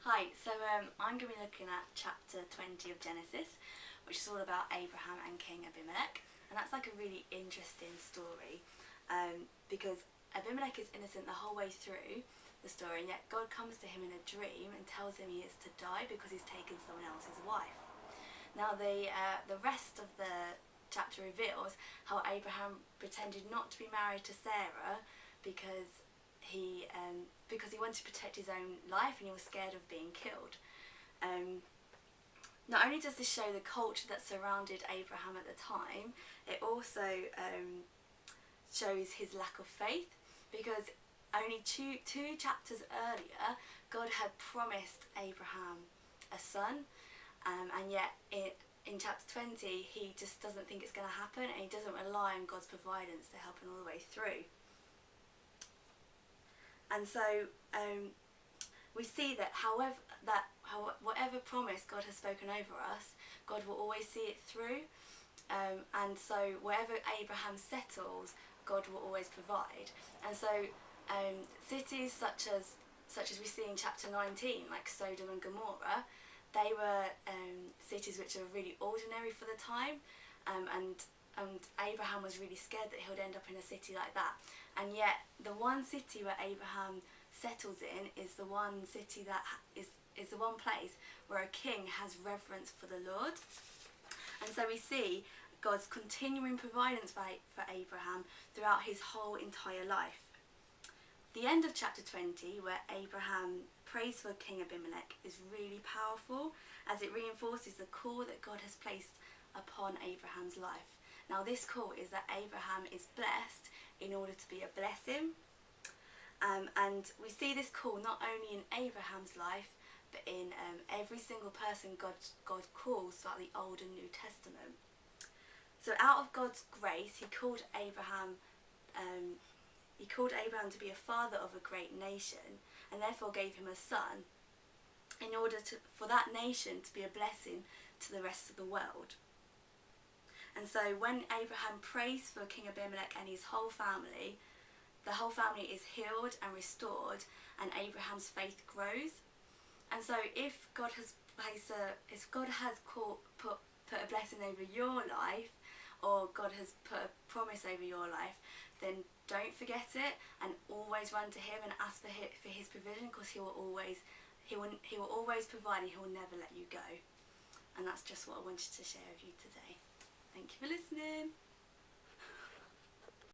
Hi, I'm going to be looking at chapter 20 of Genesis, which is all about Abraham and King Abimelech. And that's like a really interesting story because Abimelech is innocent the whole way through the story, and yet God comes to him in a dream and tells him he is to die because he's taken someone else's wife. Now the rest of the chapter reveals how Abraham pretended not to be married to Sarah because he wanted to protect his own life and he was scared of being killed. Not only does this show the culture that surrounded Abraham at the time, it also shows his lack of faith, because only two chapters earlier God had promised Abraham a son, and yet in chapter 20 he just doesn't think it's going to happen, and he doesn't rely on God's providence to help him all the way through. And so we see that whatever promise God has spoken over us, God will always see it through. And so wherever Abraham settles, God will always provide. And so cities such as we see in chapter 19, like Sodom and Gomorrah, they were cities which are really ordinary for the time, and Abraham was really scared that he would end up in a city like that. And yet the one city where Abraham settles in is the one city that is the one place where a king has reverence for the Lord. And so we see God's continuing providence for Abraham throughout his whole entire life. The end of chapter 20, where Abraham prays for King Abimelech, is really powerful, as it reinforces the call that God has placed upon Abraham's life. Now this call is that Abraham is blessed in order to be a blessing, and we see this call not only in Abraham's life, but in every single person God calls throughout the Old and New Testament. So out of God's grace, he called Abraham to be a father of a great nation, and therefore gave him a son in order for that nation to be a blessing to the rest of the world. And so when Abraham prays for King Abimelech and his whole family, the whole family is healed and restored, and Abraham's faith grows. And so if God has put a blessing over your life, or God has put a promise over your life, then don't forget it, and always run to him and ask for his provision, because he will always provide, and he will never let you go. And that's just what I wanted to share with you today. Thank you for listening.